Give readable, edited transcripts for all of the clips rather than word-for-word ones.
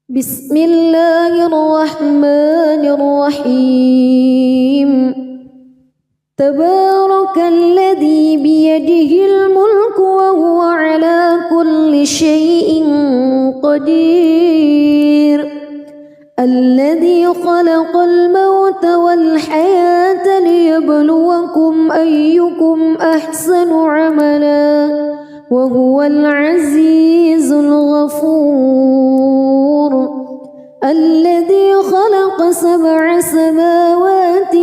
بسم الله الرحمن الرحيم تبارك الذي بيده الملك وهو على كل شيء قدير الذي خلق الموت والحياة ليبلوكم أيكم أحسن عملا وهو العزيز الغفور الذي خلق 7 سماوات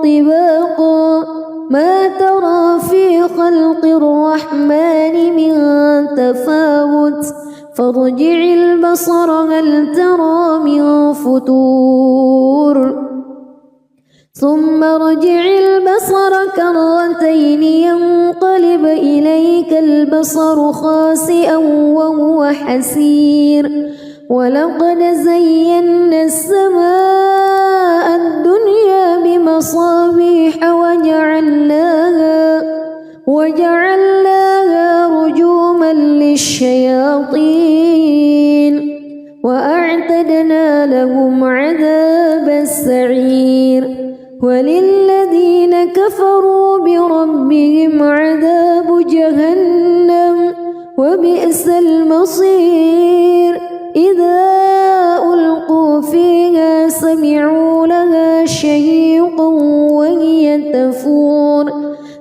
طباقا ما ترى في خلق الرحمن من تفاوت فارجع البصر هل ترى من فتور ثم ارجع البصر كرتين ينقلب إليك البصر خاسئا وهو حسير ولقد زينا السماء الدنيا بمصابيح وجعلناها رجوما للشياطين وأعتدنا لهم عذاب السعير وللذين كفروا بربهم عذاب جهنم وبئس المصير إذا ألقوا فيها سمعوا لها شهيقا وهي تفور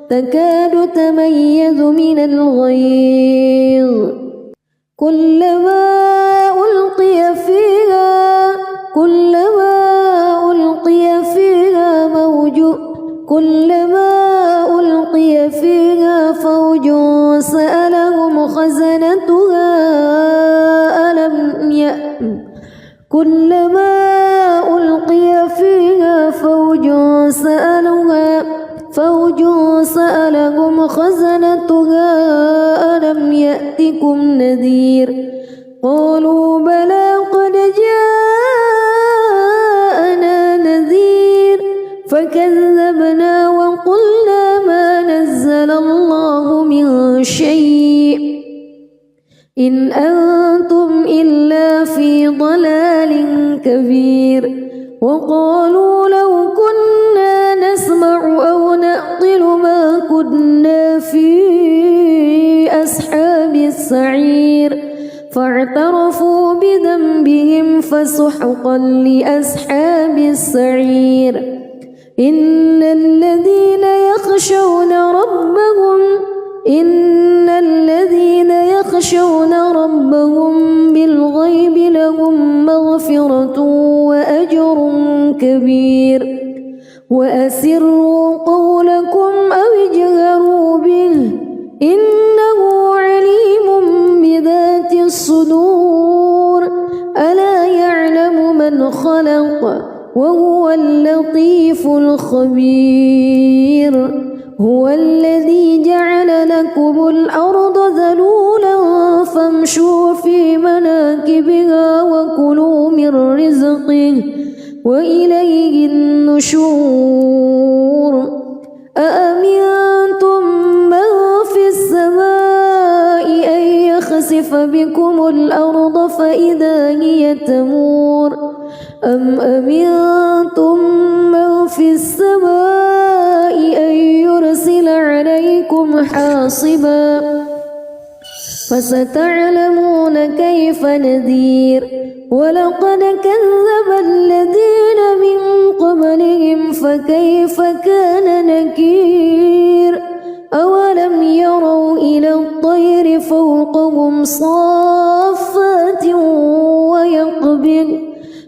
تكاد تميز من الغيظ كلما ألقي فيها فوج سألهم خزنتها ألم يأتكم نذير قالوا بلى قد جاءنا نذير فكذبنا وقلنا ما نزل الله من شيء إن أنتم إلا في ضلال كبير وقالوا لو كنا نسمع أو نعقل ما كنا في أصحاب السعير فاعترفوا بذنبهم فسحقا لأصحاب السعير إن الذين يخشون ربهم بالغيب لهم مغفرة وأجر كبير وأسروا قولكم أو اجهروا به إنه عليم بذات الصدور ألا يعلم من خلق وهو اللطيف الخبير هو الذي جعل لكم الأرض ذلولا فامشوا في مناكبها وكلوا من رزقه وإليه النشور أأمنتم من في السماء أن يخسف بكم الأرض فإذا هي تمور أم أمنتم من في السماء أن يرسل عليكم حاصبا فستعلمون كيف نذير ولقد كذب الذين من قبلهم فكيف كان نكير أولم يروا إلى الطير فوقهم صافات ويقبض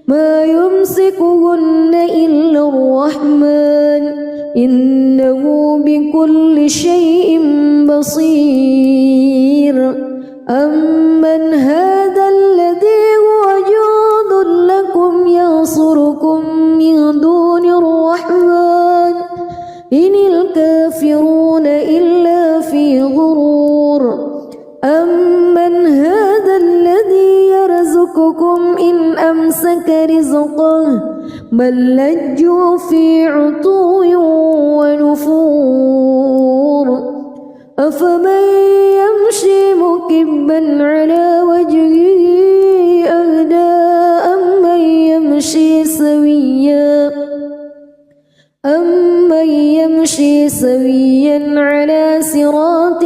ما يمسكهن إلا الرحمن إنه بكل شيء بصير أمن هذا الذي هو جند لكم ينصركم من دون الرحمن إن الكافرون إلا في غرور أمن هذا الذي يرزقكم إن أمسك رزقه بل لجوا في عتو ونفور أفمن يمشي مكبا على وجهه أهدى سويا على صراط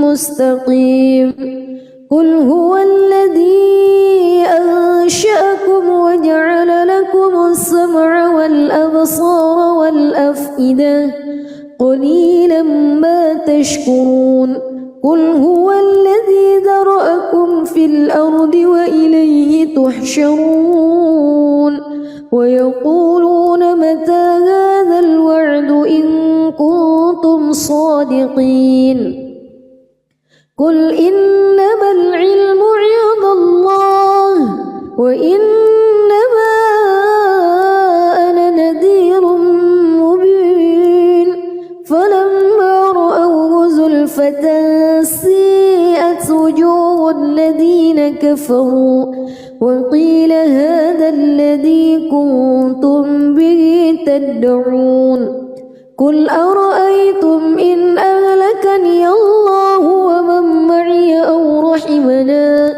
مستقيم قل هو الذي أنشأكم وجعل لكم السمع والأبصار والأفئدة قليلا ما تشكرون قل هو الذي ذرأكم في الأرض وإليه تحشرون ويقولون متى هذا الوعد إن كنتم صادقين قل إنما العلم عند الله وإنما أنا نذير مبين فلما رأوه زلفة سيئت وجوه الذين كفروا وقيل هذا الذي كنتم به تدعون قل أرأيتم إن أهلكني الله ومن معي أو رحمنا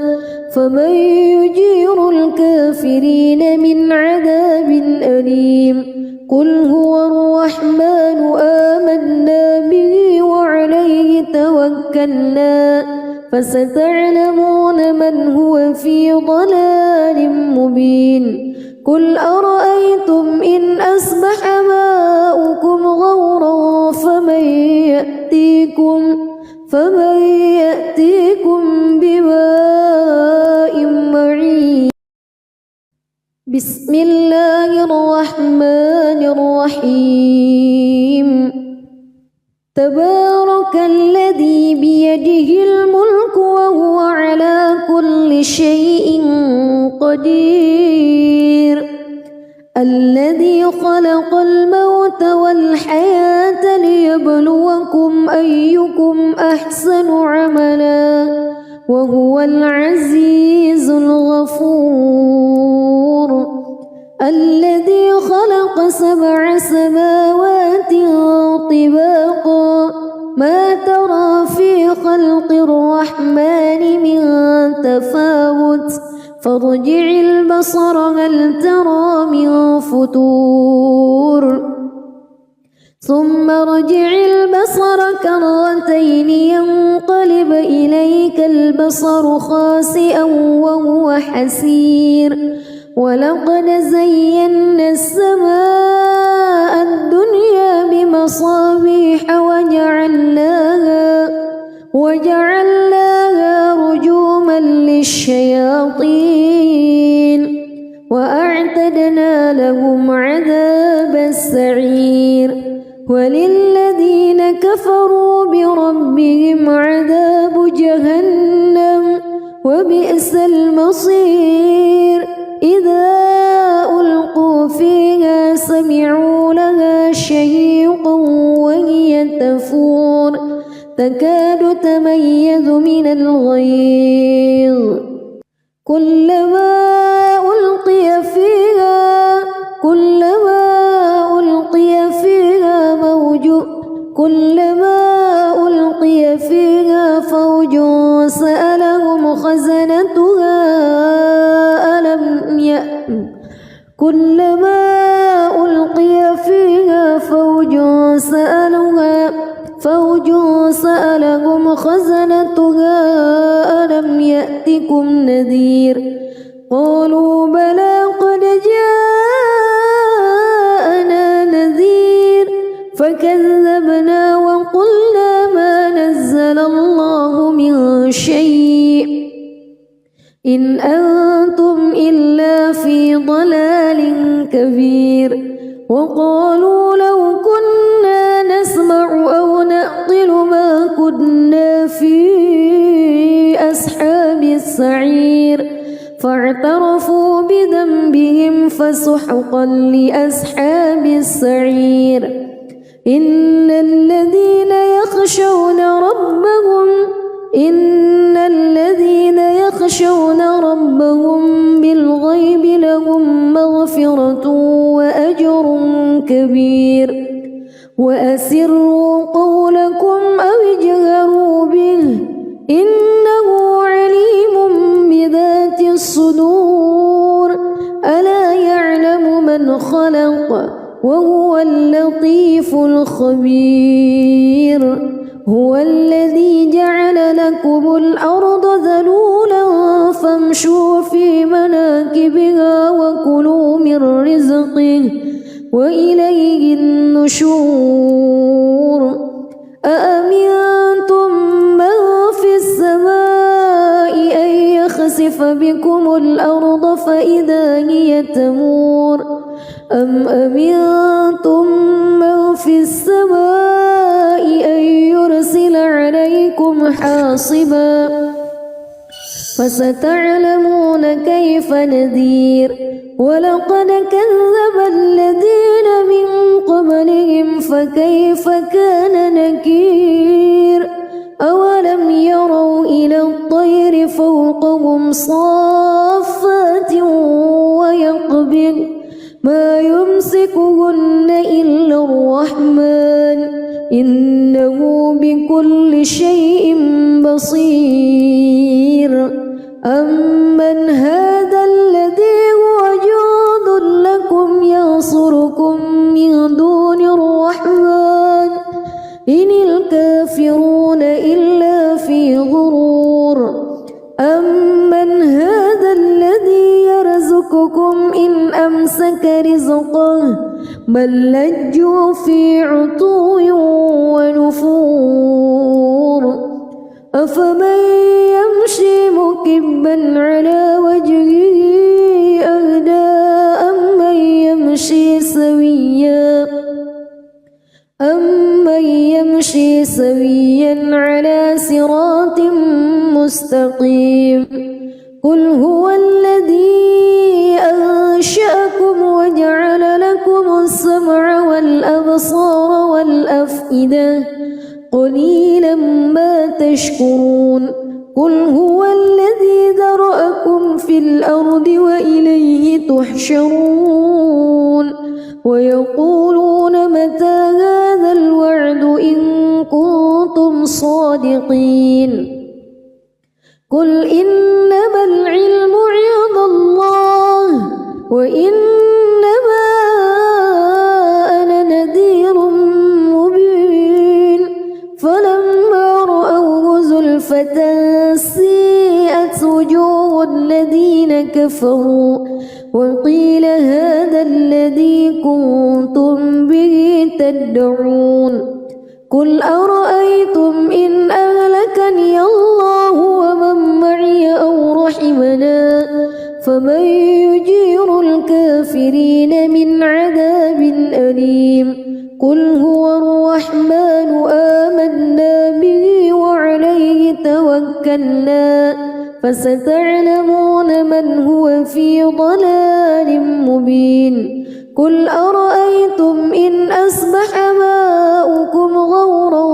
فمن يجير الكافرين من عذاب أليم قل هو الرحمن آمنا به وعليه توكلنا فستعلمون من هو في ضلال مبين قل أرأيتم إن أصبح ماؤكم غورا فمن يأتيكم بماء معين بسم الله الرحمن الرحيم تبارك الذي بيده الملك وهو على كل شيء قدير الذي خلق الموت والحياة ليبلوكم أيكم أحسن عملا وهو العزيز الغفور الذي خلق 7 سماوات طباقا ما ترى في خلق الرحمن من تفاوت فارجع البصر هل ترى من فتور ثم ارجع البصر كرتين ينقلب إليك البصر خاسئا وهو حسير ولقد زينا السماء الدنيا بمصابيح وجعلناها رجوما للشياطين وأعتدنا لهم عذاب السعير وللذين كفروا بربهم عذاب جهنم وبئس المصير إذا ألقوا فيها سمعوا لها شهيقا وهي تفور تكاد تميز من الغيظ كلما ألقي فيها فوج سألهم خزنتها كلما ألقي فيها فوج سألهم خزنتها ألم يأتكم نذير قالوا بلى قد جاءنا نذير فكذبنا وقلنا ما نزل الله من شيء إن أنتم إلا في ضلال كبير وقالوا لو كنا نسمع أو نعقل ما كنا في أصحاب السعير فاعترفوا بذنبهم فسحقا لأصحاب السعير إن الذين يخشون ربهم بالغيب لهم مغفرة وأجر كبير وأسروا قولكم أو اجهروا به إنه عليم بذات الصدور ألا يعلم من خلق وهو اللطيف الخبير هو الذي جعل لكم الأرض ذلولا فامشوا في مناكبها وكلوا من رزقه وإليه النشور أأمنتم من في السماء أن يخسف بكم الأرض فإذا هي تمور أم أمنتم من في السماء أن يرسل عليكم حاصبا فستعلمون كيف نذير ولقد كذب الذين من قبلهم فكيف كان نكير أولم يروا إلى الطير فوقهم صافات ويقبض ما يمسكهن إلا الرحمن إنه بكل شيء بصير أمن هذا الذي هو جند لكم ينصركم من دون الرحمن إن الكافرون إلا في غرور أمن هذا الذي يرزقكم إن أمسك رزقه بل لجوا في عتو ونفور أفمن يمشي مكبا على وجهه أهدى أمن يمشي سويا على صراط مستقيم قل هو الذي أنشأكم وجعل لكم السمع والأبصار والأفئدة قليلا ما تشكرون قل هو الذي ذرأكم في الأرض وإليه تحشرون ويقولون متى هذا الوعد إن كنتم صادقين قل إنما العلم عند الله وإنما أنا نذير مبين فلما رأوه زلفة سيئت وجوه الذين كفروا وقيل هذا الذي كنتم به تدعون قل أرأيتم إن أهلكني الله ومن معي أو رحمنا فمن يجير الكافرين من عذاب أليم قل هو الرحمن آمنا به وعليه توكلنا فستعلمون من هو في ضلال مبين قل أرأيتم إن أصبح ماؤكم غورا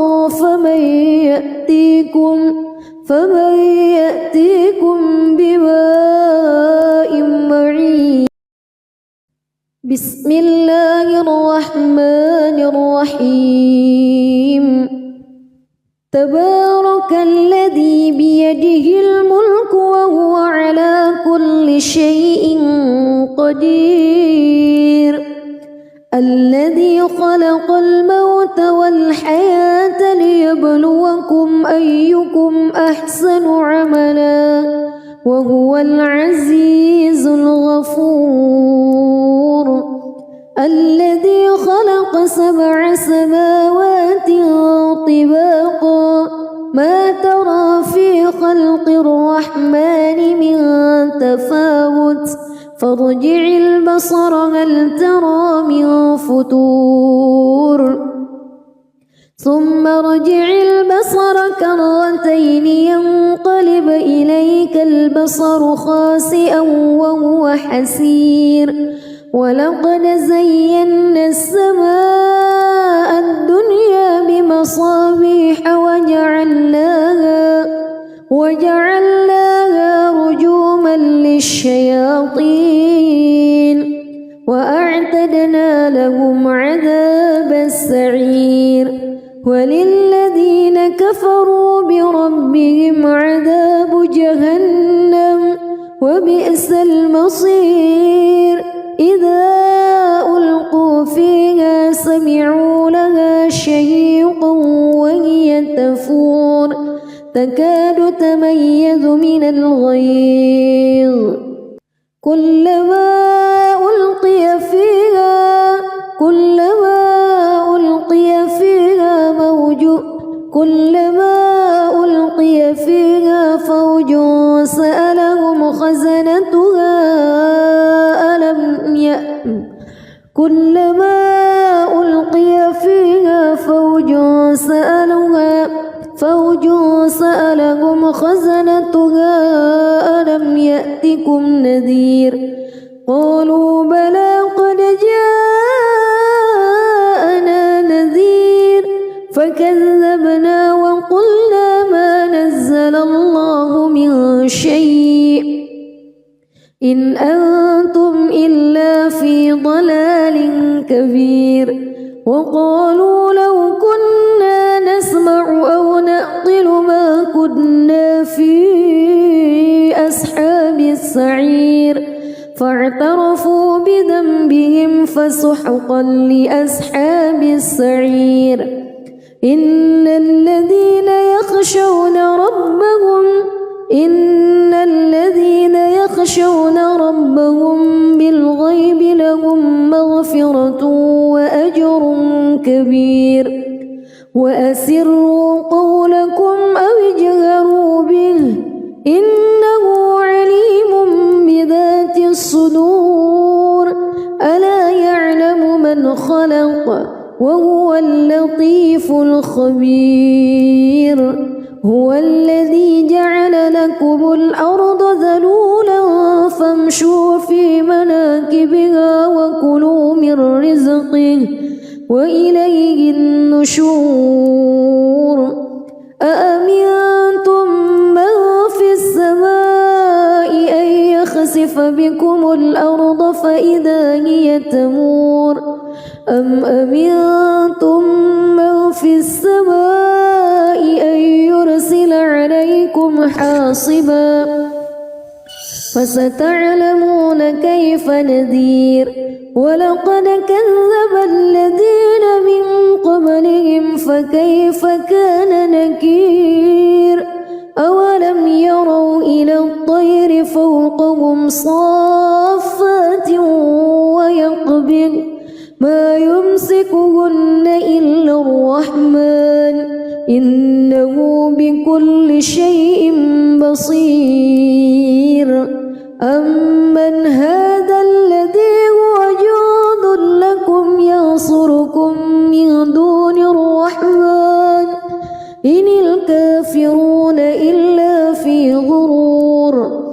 فمن يأتيكم بماء معين بسم الله الرحمن الرحيم تبارك الذي بيده الملك وهو على كل شيء قدير الذي خلق الموت والحياة ليبلوكم أيكم أحسن عملا وهو العزيز الغفور الذي خلق 7 سماوات طباقا ما ترى في خلق الرحمن من تفاوت فارجع البصر هل ترى من فتور ثم ارجع البصر كرتين ينقلب إليك البصر خاسئا وهو حسير ولقد زينا السماء الدنيا بمصابيح وجعلناها رجوما للشياطين وأعتدنا لهم عذاب السعير وللذين كفروا بربهم عذاب جهنم وبئس المصير إذا ألقوا فيها الغيظ كلما ألقي فيها فوج سألهم خزنتها ألم يأتكم نذير قالوا بلى قد جاءنا نذير فكذبنا وقلنا ما نزل الله من شيء إن أنتم إلا في ضلال كبير وقالوا لو كنا نسمع أو نعقل ما كنا في أصحاب السعير فاعترفوا بذنبهم فسحقا لأصحاب السعير إن الذين يخشون ربهم بالغيب لهم مغفرة وأجر كبير وأسروا قولكم أو اجهروا به إنه عليم بذات الصدور ألا يعلم من خلق وهو اللطيف الخبير هو الذي جعل لكم الأرض ذلولا فامشوا في مناكبها وكلوا من رزقه وإليه النشور أأمنتم من في السماء أن يخسف بكم الأرض فإذا هي تمور أم أمنتم من في السماء أن يرسل عليكم حاصبا فستعلمون كيف نذير ولقد كذب الذين من قبلهم فكيف كان نكير أولم يروا إلى الطير فوقهم صافات ويقبض ما يمسكهن إلا الرحمن إنه بكل شيء بصير أمن هذا الذي هو جند لكم ينصركم من دون الرحمن إن الكافرون إلا في غرور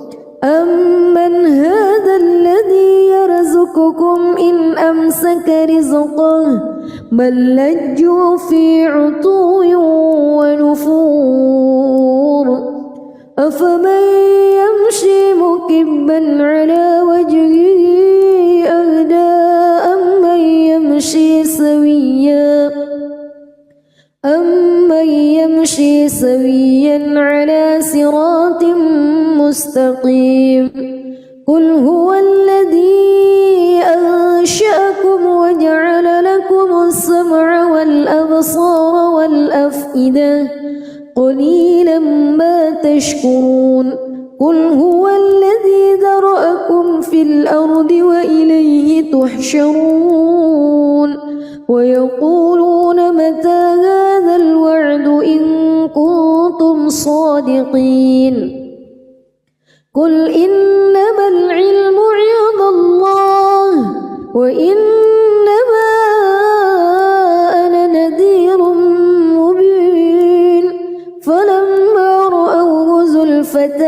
أمن هذا الذي يرزقكم إن أمسك رزقه بل لجوا في عتو ونفور أفمن يمشي مكبا على وجهه أهدى أمن يمشي سويا على صراط مستقيم قل هو الذي أنشأكم وجعل لكم السمع والأبصار والأفئدة قليلا ما تشكرون قل هو الذي ذرأكم في الأرض وإليه تحشرون ويقولون متى هذا الوعد إن كنتم صادقين قل إنما العلم عند الله وإنما أنا نذير مبين فلما رأوه زلفة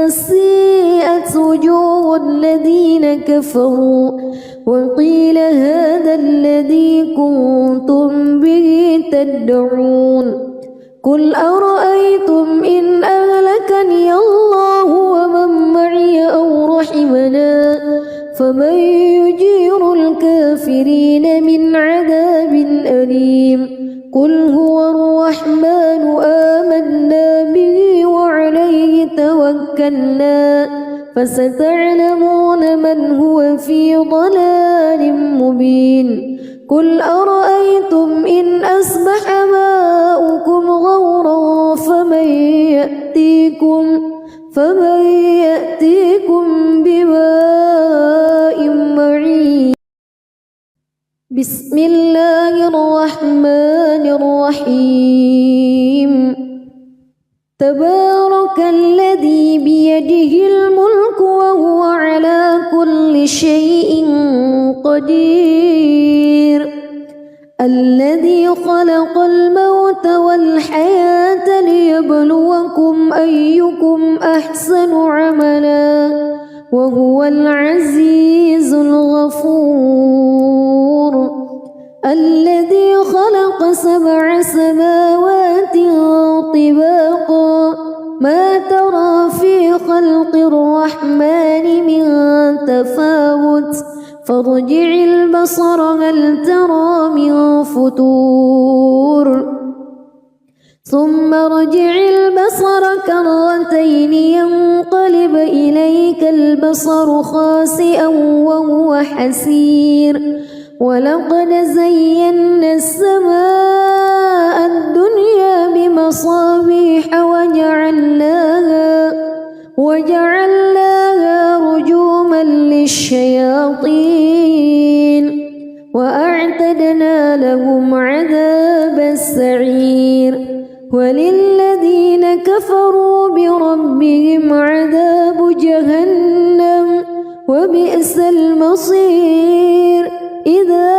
سيئت وجوه الذين كفروا وقيل هذا الذي كنتم به تدعون قل أرأيتم إن أهلكني الله ومن معي أو رحمنا فمن يجير الكافرين من عذاب أليم قل هو الرحمن آمنا به وعليه توكلنا فستعلمون من هو في ضلال مبين قل أرأيتم إن أصبح ماؤكم غورا فمن بسم الله الرحمن الرحيم تبارك الذي بيده الملك وهو على كل شيء قدير الذي خلق الموت والحياة ليبلوكم أيكم أحسن عملا وهو العزيز الغفور الذي خلق 7 سماوات طباقا ما ترى في خلق الرحمن من تفاوت فارجع البصر هل ترى من فتور ثم ارجع البصر كرتين ينقلب إليك البصر خاسئا وهو حسير ولقد زينا السماء الدنيا بمصابيح وجعلناها رجوما للشياطين وأعتدنا لهم عذاب السعير وللذين كفروا بربهم عذاب جهنم وبئس المصير إذا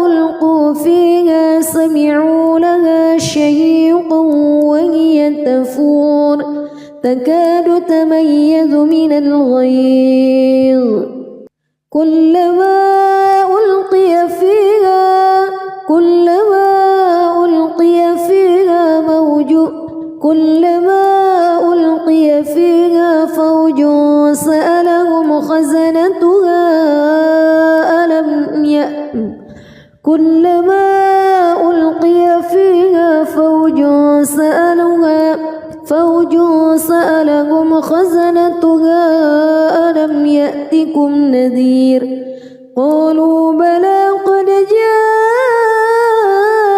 ألقوا فيها سمعوا لها شهيقا وهي تفور تكاد تميز من الغيظ كلما ألقي فيها فوج سألهم خزنتها كلما ألقي فيها فوج سألهم خزنتها ألم يأتكم نذير قالوا بلى قد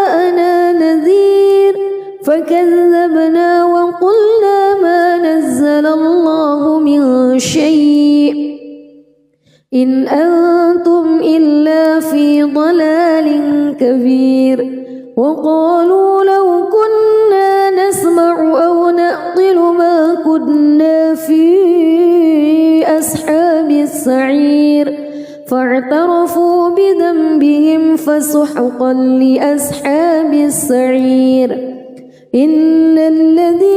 جاءنا نذير فكذبنا وقلنا ما نزل الله من شيء إن أنتم إلا في ضلال كبير وقالوا لو كنا نسمع أو نعقل ما كنا في أصحاب السعير فاعترفوا بذنبهم فسحقا لأصحاب السعير إن الذين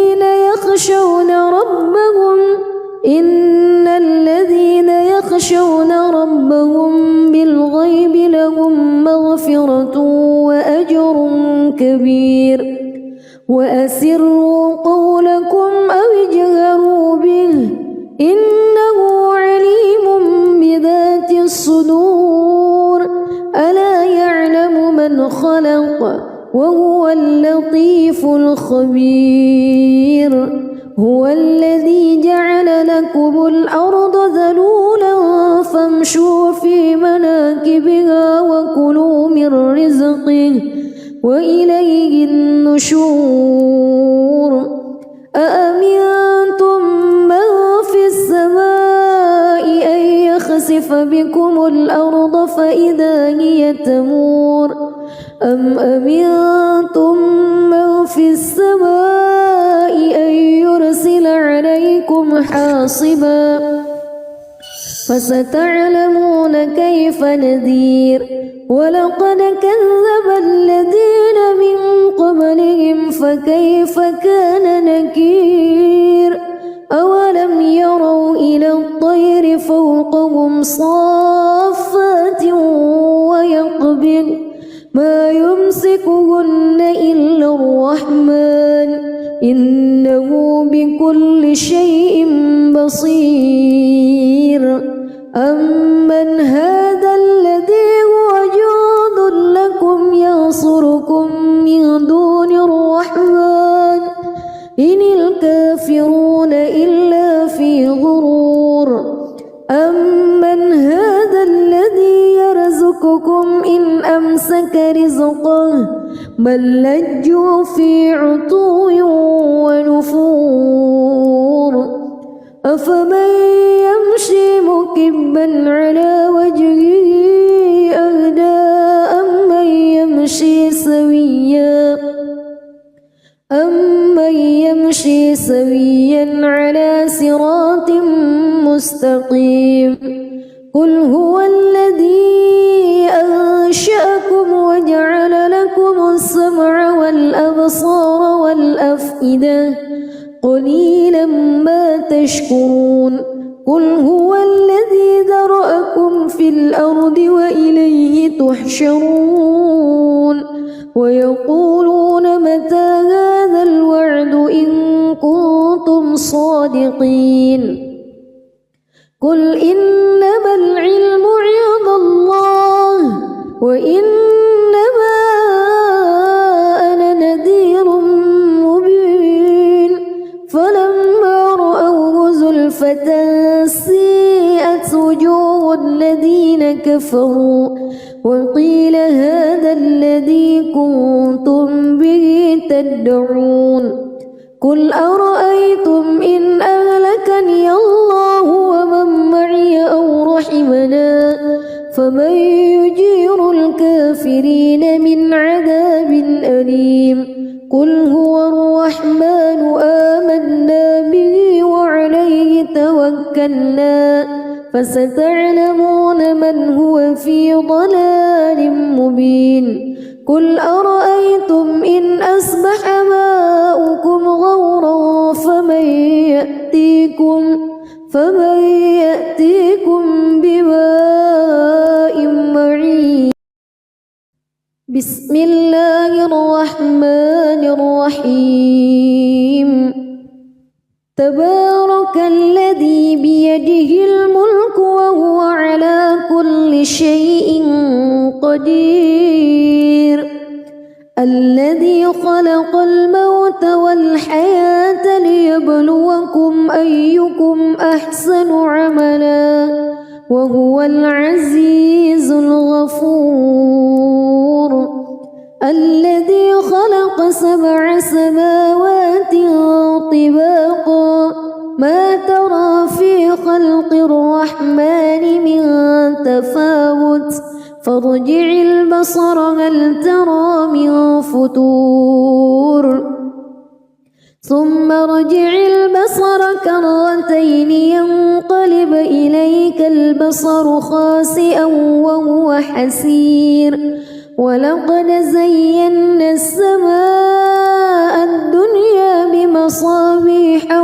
يخشون ربهم بالغيب لهم مغفرة وأجر كبير وأسروا قولكم أو اجهروا به إنه عليم بذات الصدور ألا يعلم من خلق وهو اللطيف الخبير هو الذي جعل لكم الأرض ذلولا فامشوا في مناكبها وكلوا من رزقه وإليه النشور أأمنتم من في السماء أن يخسف بكم الأرض فإذا هي تمور أم أمنتم من في السماء أن يرسل عليكم حاصبا فستعلمون كيف نذير ولقد كذب الذين من قبلهم فكيف كان نكير أولم يروا إلى الطير فوقهم صافات ويقبض ما يمسكهن إلا الرحمن إنه بكل شيء بصير أمن هذا الذي هو جند لكم ينصركم من دون الرحمن إن الكافرون إلا في غرور أمن هذا الذي يرزقكم إن أمسك رزقه بل لجوا في عتو ونفور أفمن يمشي مكبا على وجهه أهدى مستقيم قل هو الذي أنشأكم وجعل لكم السمع والأبصار والأفئدة قليلا ما تشكرون قل هو الذي ذرأكم في الأرض وإليه تحشرون ويقولون متى هذا الوعد إن كنتم صادقين قل إنما العلم عند الله وإنما أنا نذير مبين فلما رأوه زلفة سيئت وجوه الذين كفروا وقيل هذا الذي كنتم به تدعون قل أرأيتم إن أهلكني الله ومن معي أو رحمنا فمن يجير الكافرين من عذاب أليم قل هو الرحمن آمنا به وعليه توكلنا فستعلمون من هو في ضلال مبين قل أرأيتم إن أصبح ماؤكم غورا فمن يأتيكم بماء معين بسم الله الرحمن الرحيم تبارك الذي بيده الملك وهو على كل شيء قدير الذي خلق الموت والحياة ليبلوكم أيكم أحسن عملا وهو العزيز الغفور الذي خلق 7 سماوات طباقا ما ترى في خلق الرحمن من تفاوت فارجع البصر هل ترى من فطور ثم ارجع البصر كرتين ينقلب إليك البصر خاسئا وهو حسير ولقد زينا السماء الدنيا بمصابيح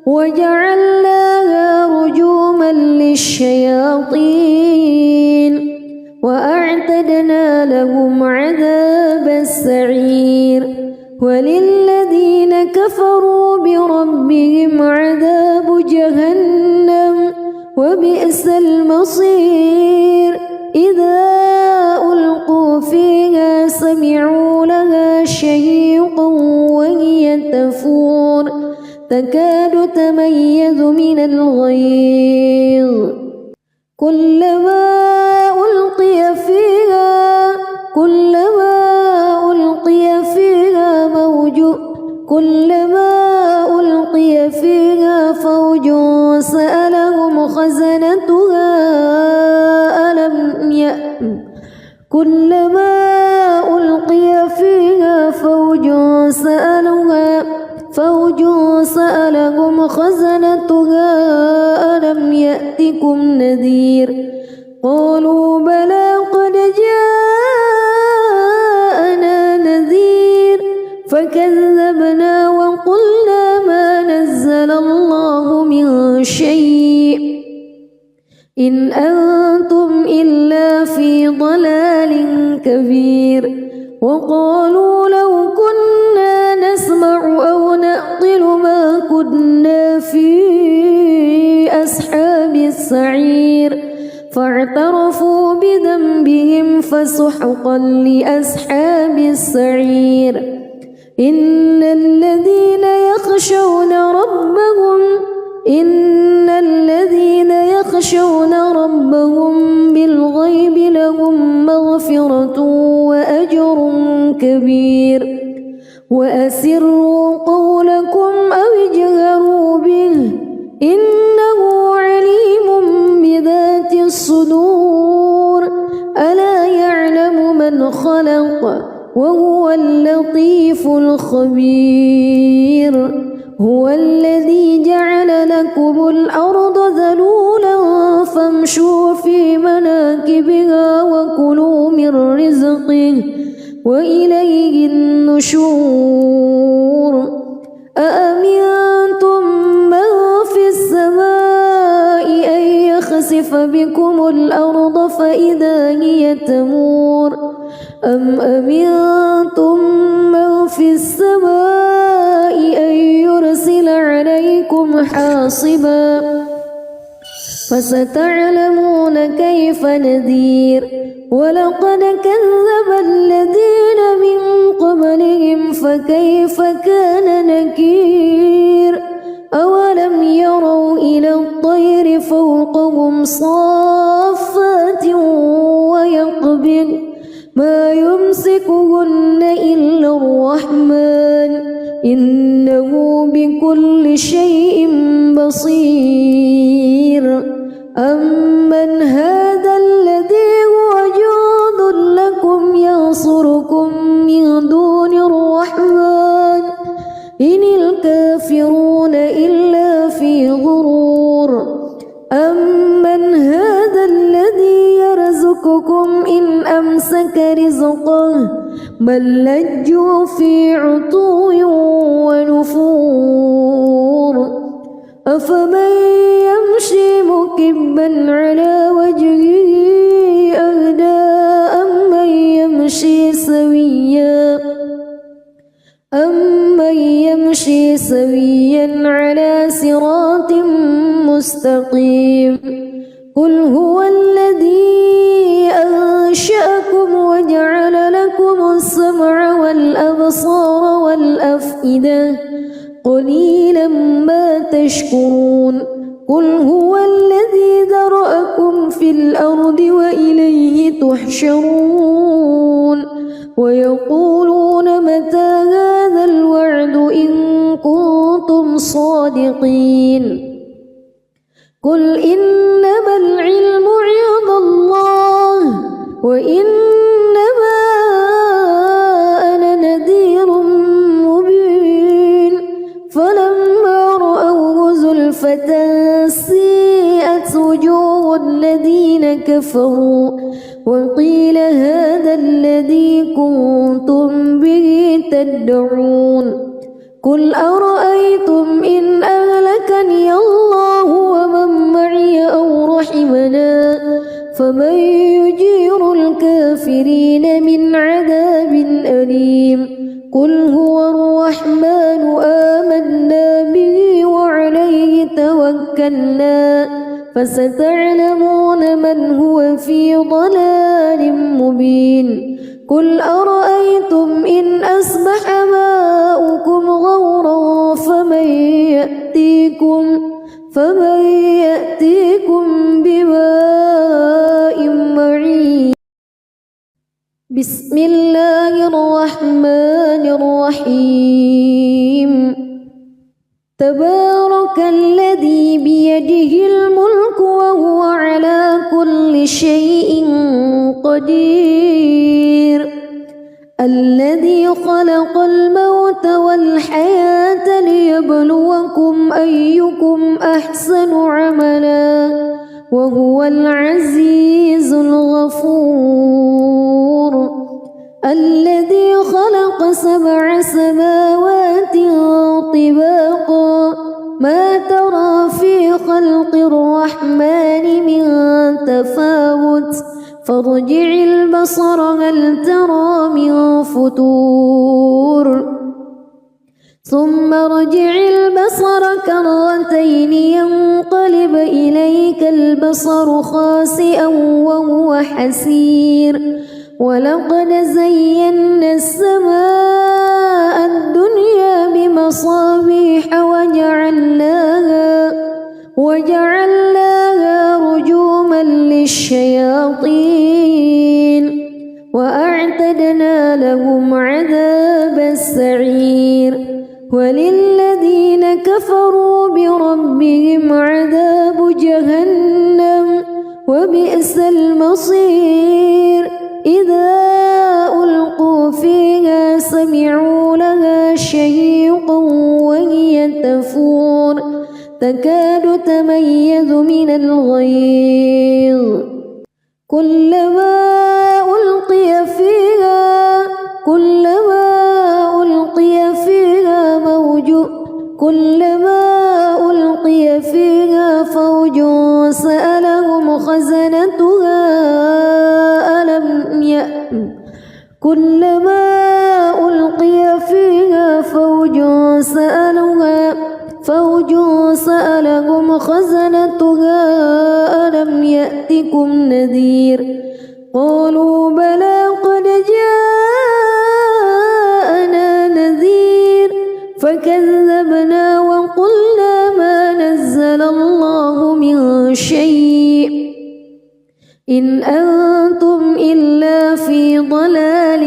وجعلناها رجوما للشياطين وأعتدنا لهم عذاب السعير وللذين كفروا بربهم عذاب جهنم وبئس المصير إذا ألقوا فيها سمعوا لها شهيقا وهي تفور تكاد تميز من الغيظ كلما ألقي فيها فوج سألهم خزنتها كلما ألقي فيها فوج سألهم خزنتها ألم يأتكم نذير قالوا بلى قد جاءنا نذير فكذبنا وقلنا ما نزل الله من شيء إن أنتم إلا في ضلال كبير وقالوا لو كنا نسمع أو نعقل ما كنا في أصحاب السعير فاعترفوا بذنبهم فسحقا لأصحاب السعير إن الذين يخشون ربهم بالغيب لهم مغفرة وأجر كبير وأسروا قولكم أو اجهروا به إنه عليم بذات الصدور ألا يعلم من خلق وهو اللطيف الخبير هو الذي جعل لكم فامشوا في مناكبها وكلوا من رزقه وإليه النشور أأمنتم من في السماء أن يخسف بكم الأرض فإذا هي تمور أم أمنتم من في السماء أن يرسل عليكم حاصبا فستعلمون كيف نذير ولقد كذب الذين من قبلهم فكيف كان نكير أولم يروا إلى الطير فوقهم صافات ويقبض ما يمسكهن إلا الرحمن إنه بكل شيء بصير أمن هذا الذي هو جند لكم ينصركم من دون الرحمن إن الكافرون إلا في غرور أمن هذا الذي يرزقكم إن أمسك رزقه بل لجوا في عتو ونفور أفمن يمشي مكبا على وجهه أهدى أمن يمشي سويا على صراط مستقيم قل هو الذي أنشأكم وجعل لكم السمع والأبصار والأفئدة قليلا ما تشكرون قل هو الذي ذرأكم في الأرض وإليه تحشرون ويقولون متى هذا الوعد إن كنتم صادقين قل إنما العلم عند الله وإنما أنا نذير مبين فلما رأوه زلفة سيئت وجوه الذين كفروا وقيل هذا الذي كنتم به تدعون قل أرأيتم إن أهلكني الله ومن معي أو رحمنا فمن يجير الكافرين من عذاب أليم قل هو الرحمن آمنا به وعليه توكلنا فستعلمون من هو في ضلال مبين قل أرأيتم إن أصبح ماؤكم غورا فمن يأتيكم بماء معين بسم الله الرحمن الرحيم تبارك الذي بيده الملك وهو على كل شيء قدير الذي خلق الموت والحياة ليبلوكم أيكم أحسن عملا وهو العزيز الغفور الذي خلق 7 سماوات طباقا ما ترى في خلق الرحمن من تفاوت فارجع البصر هل ترى من فتور ثم ارجع البصر كرتين ينقلب إليك البصر خاسئا وهو حسير ولقد زينا السماء الدنيا بمصابيح وجعلناها رجوما للشياطين وأعتدنا لهم عذاب السعير وللذين كفروا بربهم عذاب جهنم وبئس المصير إذا ألقوا فيها سمعوا لها شهيقا وهي تفور تكاد تميز يلفظ من الغيظ كلما ألقي فيها فوج سألهم خزنتها ألم يأتكم نذير قالوا بلى قد جاءنا نذير فكذبنا وقلنا ما نزل الله من شيء إن أنتم إلا في ضلال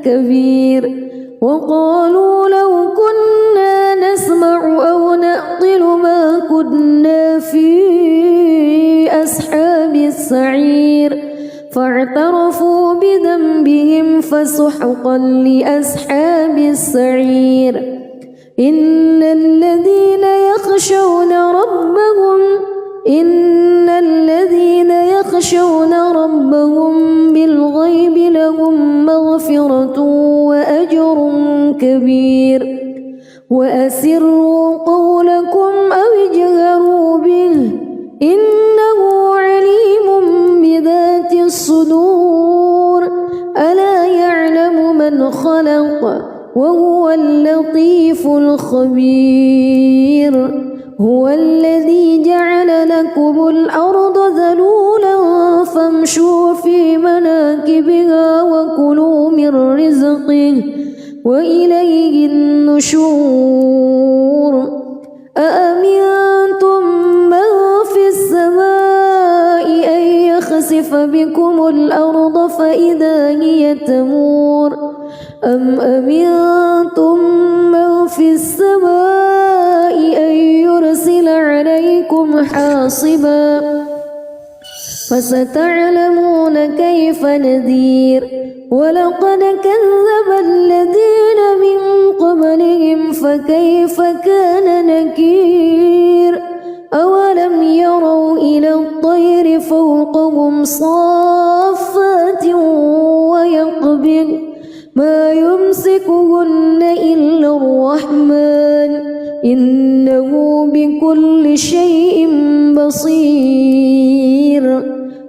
كبير وقالوا لو كنا نسمع أو نعقل ما كنا في أصحاب السعير فاعترفوا بذنبهم فسحقا لأصحاب السعير إن الذين يخشون ربهم بالغيب لهم مغفرة وأجر كبير وأسروا قولكم أو اجهروا به إنه عليم بذات الصدور ألا يعلم من خلق وهو اللطيف الخبير هو الذي جعل لكم الأرض ذلولا فامشوا في مناكبها وكلوا من رزقه وإليه النشور أأمنتم من في السماء أن يخسف بكم الأرض فإذا هي تمور أم أمنتم من في السماء أن يرسل عليكم حاصبا فستعلمون كيف نذير ولقد كذب الذين من قبلهم فكيف كان نكير أولم يروا إلى الطير فوقهم صافات ويقبض ما يمسكهن إلا الرحمن إنه بكل شيء بصير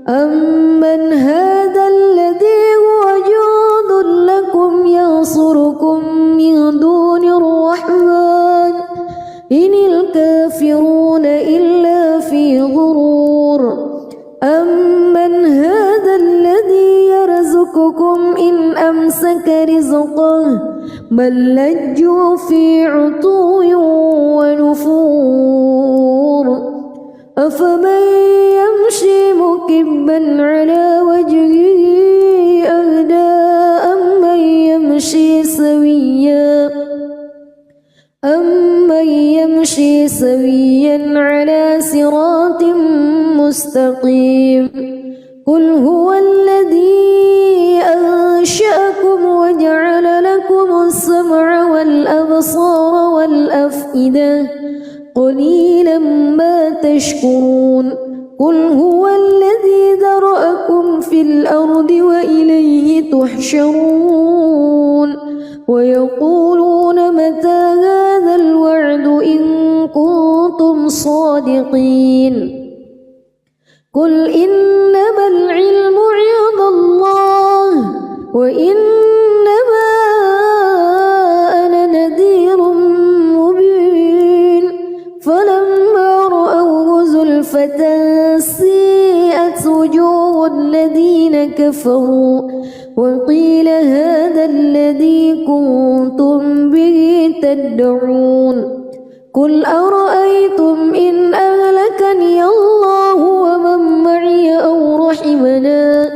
أمن هذا الذي هو جند لكم ينصركم من دون الرحمن إن الكافرون إلا في غرور أمن هذا الذي يرزقكم إن أمسك رزقه بل لجوا في عتو ونفور أفمن يمشي مكبا على وجهه أهدى أمن يمشي سويا على صراط مستقيم قل هو الذي أنشأكم وجعل لكم السمع والأبصار والأفئدة قليلا ما تشكرون قل هو الذي ذرأكم في الأرض وإليه تحشرون ويقولون متى هذا الوعد إن كنتم صادقين قل إنما العلم عند الله وإنما أنا نذير مبين فلما رأوه زلفة سيئت وجوه الذين كفروا وقيل هذا الذي كنتم به تدعون قل أرأيتم إن أهلكني الله ومن معي أو رحمنا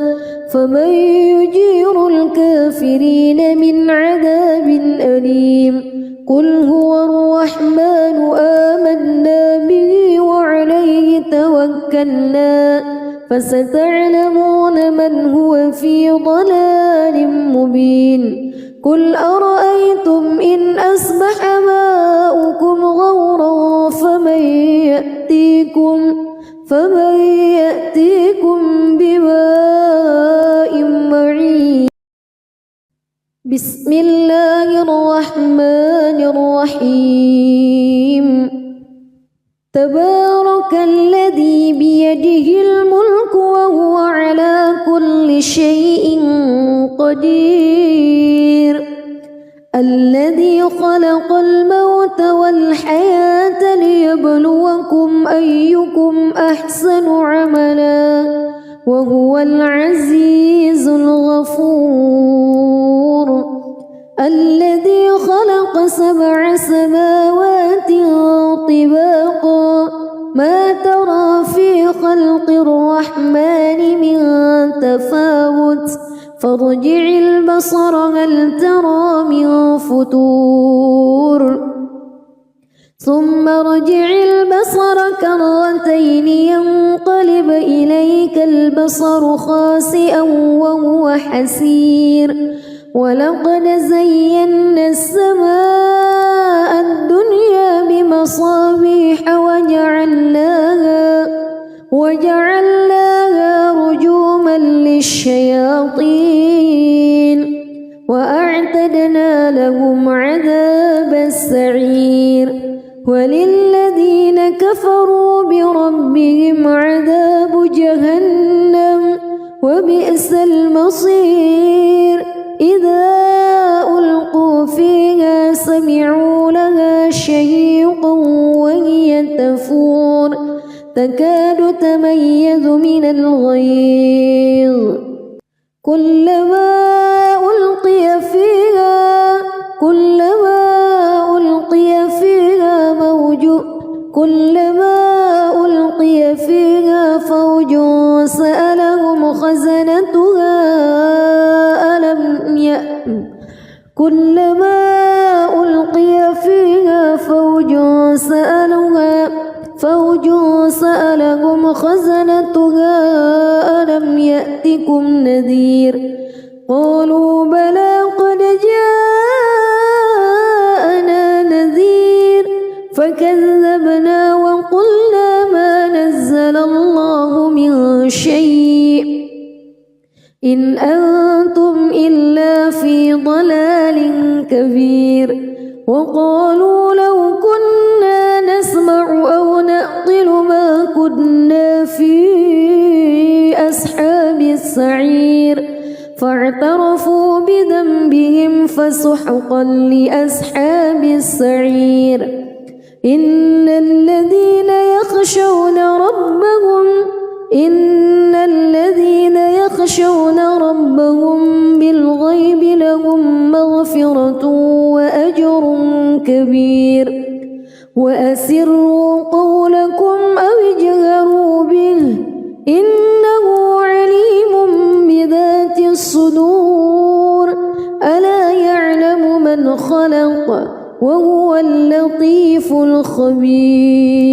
فمن يجير الكافرين من عذاب أليم قل هو الرحمن آمنا به وعليه توكلنا فستعلمون من هو في ضلال مبين قل أرأيتم إن أصبح ماؤكم غورا فمن يأتيكم بماء معين بسم الله الرحمن الرحيم تبارك الذي بيده الملك وهو على كل شيء قدير الذي خلق الموت والحياة ليبلوكم أيكم أحسن عملا وهو العزيز الغفور الذي خلق 7 سماوات طباقا ما ترى في خلق الرحمن من تفاوت فارجع البصر هل ترى من فتور ثم ارجع البصر كرتين ينقلب إليك البصر خاسئا وهو حسير ولقد زينا السماء الدنيا بمصابيح وجعلناها رجوما للشياطين وأعتدنا لهم عذاب السعير وللذين كفروا بربهم عذاب جهنم وبئس المصير إذا ألقوا فيها سمعوا لها شهيقا وهي تفور تكاد تميز من الغيظ كلما ألقي فيها فوج سألهم خزنتها كلما ألقي فيها فوج سألهم خزنتها ألم يأتكم نذير قالوا بلى قد جاءنا نذير فكذبنا وقلنا ما نزل الله من شيء إن أنتم إلا في ضلال كبير وقالوا لو كنا نسمع أو نعقل ما كنا في أصحاب السعير فاعترفوا بذنبهم فسحقا لأصحاب السعير إن الذين يخشون ربهم بالغيب لهم مغفرة وأجر كبير وأسروا قولكم أو اجهروا به إنه عليم بذات الصدور ألا يعلم من خلق وهو اللطيف الخبير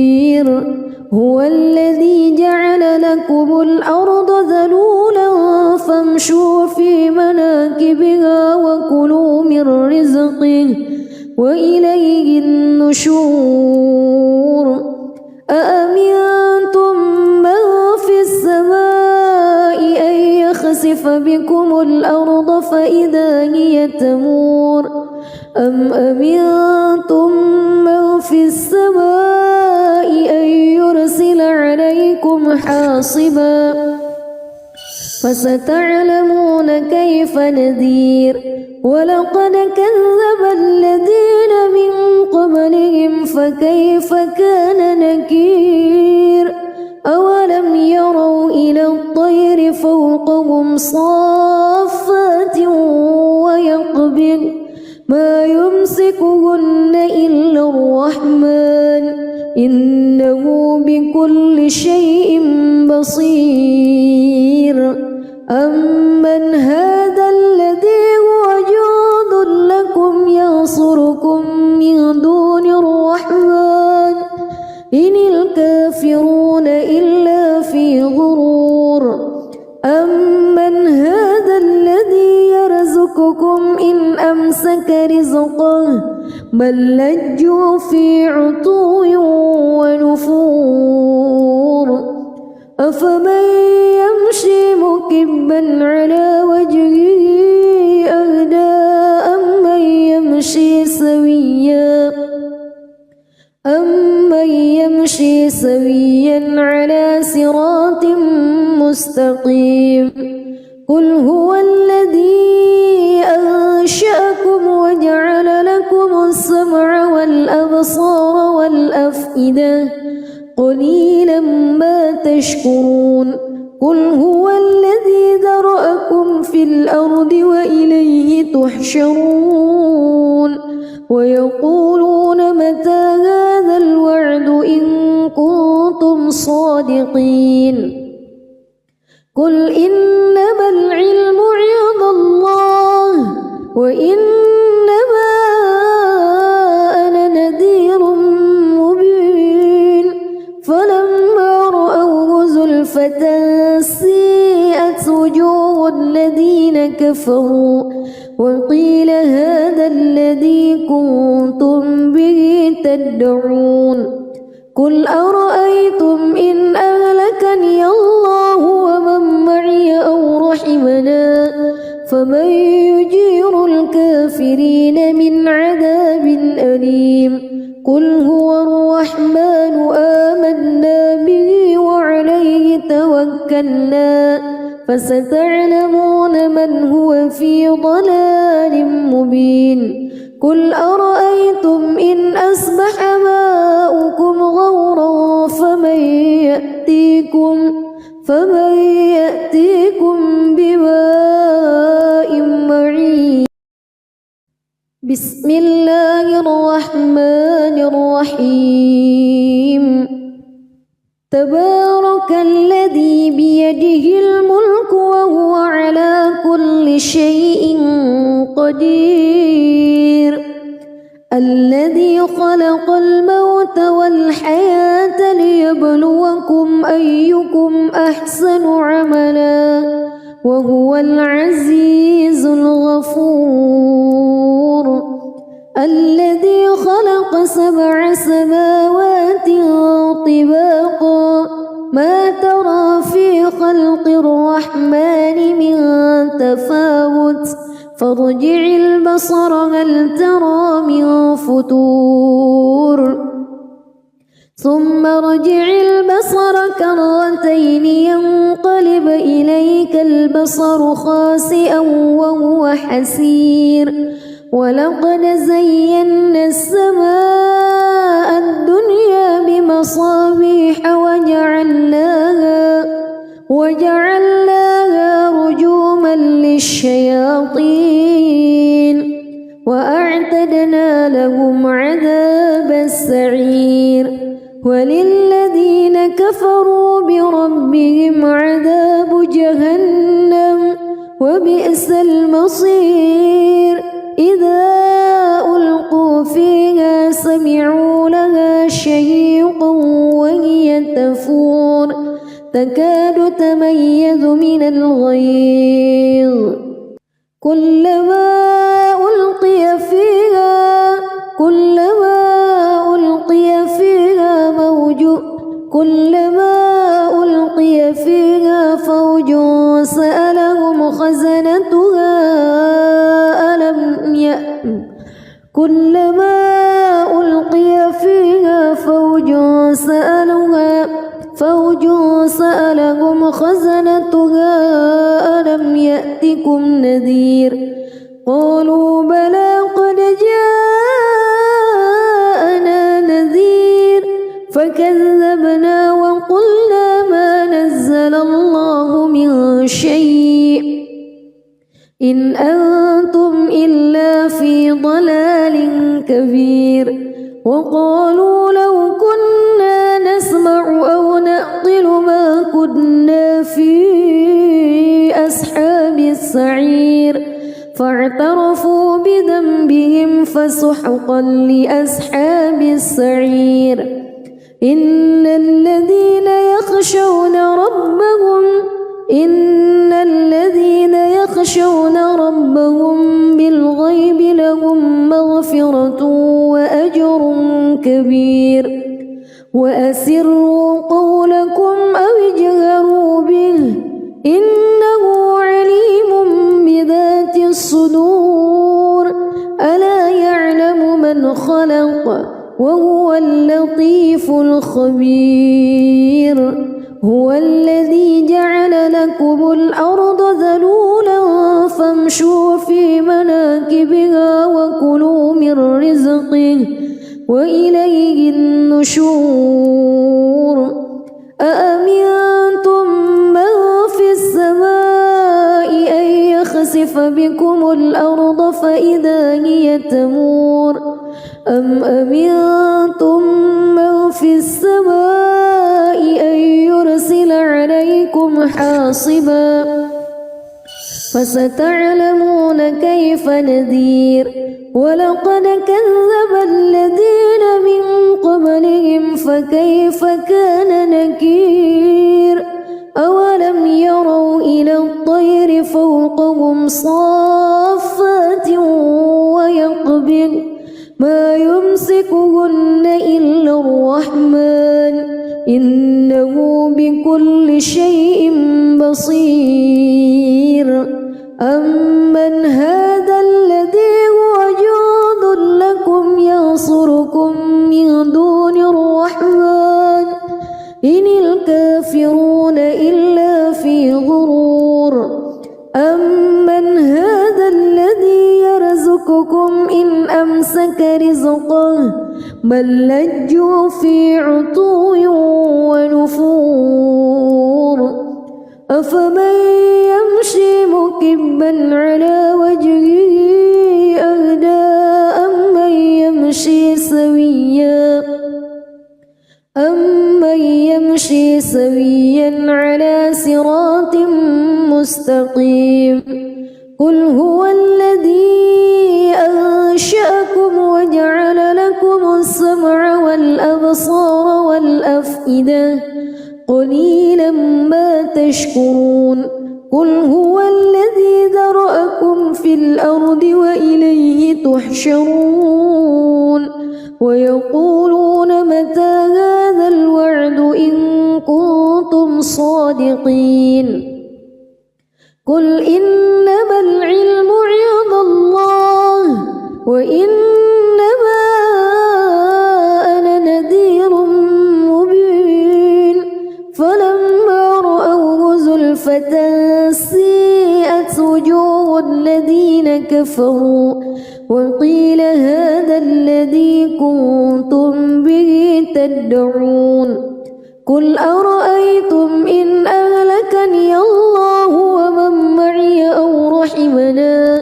هو الذي جعل لكم الأرض ذلولا فامشوا في مناكبها وكلوا من رزقه وإليه النشور أأمنتم من في السماء أن يخسف بكم الأرض فإذا هي تمور أم أمنتم من في السماء أن يرسل عليكم حاصبا فستعلمون كيف نذير ولقد كذب الذين من قبلهم فكيف كان نكير أولم يروا إلى الطير فوقهم صافات ويقبض ما يمسكهن إلا الرحمن إنه بكل شيء بصير أمن هذا الذي هو جند لكم ينصركم من دون الرحمن إن الكافرون إلا في غرور أمن هذا الذي يرزقكم إن أمسك رزقه بل لجوا في عتو ونفور أفمن يمشي مكبا على وجهه أهدى أمن يمشي سويا على صراط مستقيم قل هو الذي أنشأكم وجعل لكم السمع والأبصار والأفئدة قليلا ما تشكرون قل هو الذي ذرأكم في الأرض وإليه تحشرون ويقولون متى هذا الوعد إن كنتم صادقين قل إنما العلم عند الله وإنما أنا نذير مبين فلما رأوه زلفة سيئت وجوه الذين كفروا وقيل هذا الذي كنتم به تدعون قل أرأيتم إن أهلكني الله ومن معي أو رحمنا فمن يجير الكافرين من عذاب أليم قل هو الرحمن آمنا به وعليه توكلنا فستعلمون من هو في ضلال مبين قل أرأيتم إن أصبح ماؤكم غورا فمن يأتيكم بماء معين بسم الله الرحمن الرحيم تبارك الذي بيده الملك وهو على كل شيء قدير الذي خلق الموت والحياة ليبلوكم أيكم أحسن عملا وهو العزيز الغفور الذي خلق 7 سماوات طباقا ما ترى في خلق الرحمن من تفاوت فارجع البصر هل ترى من فتور ثم ارجع البصر كرتين ينقلب إليك البصر خاسئا وهو حسير ولقد زينا السماء الدنيا بمصابيح وجعلناها رجوما للشياطين وأعتدنا لهم عذاب السعير وللذين كفروا بربهم عذاب جهنم وبئس المصير إذا ألقوا فيها سمعوا لها شهيقا وهي تفور تكاد تميز من الغيظ كلما ألقي فيها فوج سألهم خزنتها كلما ألقي فيها فوج سألهم خزنتها ألم يأتكم نذير قالوا بلى قد جاءنا نذير فكذبنا وقلنا ما نزل الله من شيء إن أنتم إلا في ضلال كبير وقالوا لو كنا نسمع أو نعقل ما كنا في أصحاب السعير فاعترفوا بذنبهم فسحقا لأصحاب السعير إن الذين يخشون ربهم بالغيب لهم مغفرة وأجر كبير وأسروا قولكم أو اجهروا الذي جعل لكم الأرض ذلولا فامشوا في مناكبها وكلوا من رزقه وإليه النشور أأمنتم من في السماء أن يخسف بكم الأرض فإذا هي تمور أم أمنتم من في السماء أن يرسل عليكم حاصبا فستعلمون كيف نذير ولقد كذب الذين من قبلهم فكيف كان نكير أولم يروا إلى الطير فوقهم صافات ويقبض ما يمسكهن إلا الرحمن إنه بكل شيء بصير أمن هذا الذي هو جند لكم ينصركم من دون الرحمن إن الكافرون إلا في غرور أمن هذا الذي يرزقكم إن أمسك رزقه بل لجوا في عتو ونفور أفمن يمشي مكبا على وجهه أهدى أمن يمشي سويا على صراط مستقيم قل هو الذي أنشأكم وجعل لكم السمع والأبصار والأفئدة قليلا ما تشكرون قل هو الذي ذرأكم في الأرض وإليه تحشرون ويقولون متى هذا الوعد إن كنتم صادقين قل إنما العلم عند الله وإنما أنا نذير مبين فلما رأوه زلفة سيئت وجوه الذين كفروا وقيل هذا الذي كنتم به تدعون قل أرأيتم إن أهلكني الله ومن معي أو رحمنا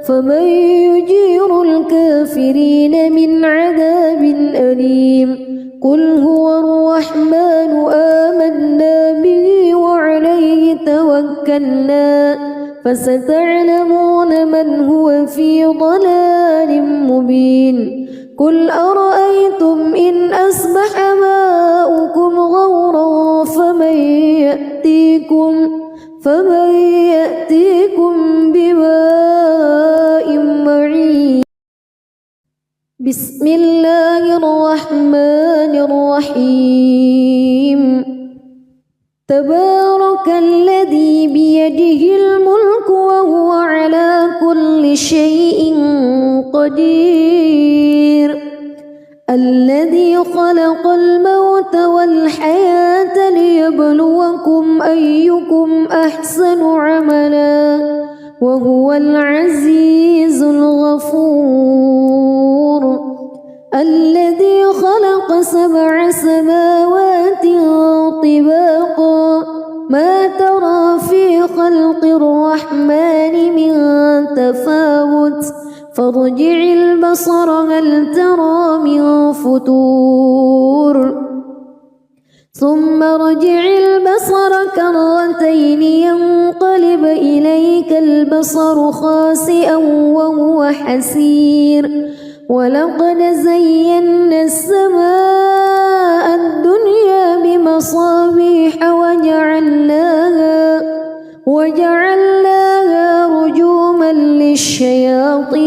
فمن يجير الكافرين من عذاب أليم قل هو الرحمن آمنا به وعليه توكلنا فستعلمون من هو في ضلال مبين قل أرأيتم إن أصبح ماؤكم غورا فمن يأتيكم بماء معين بسم الله الرحمن الرحيم تبارك الذي بيده الملك وهو على كل شيء قدير الذي خلق الموت والحياة ليبلوكم أيكم أحسن عملا وهو العزيز الغفور الذي خلق 7 سماوات طباقا ما ترى في خلق الرحمن من تفاوت فارجع البصر هل ترى من فتور ثم ارجع البصر كرتين ينقلب إليك البصر خاسئا وهو حسير ولقد زينا السماء الدنيا بمصابيح وجعلناها رجوما للشياطين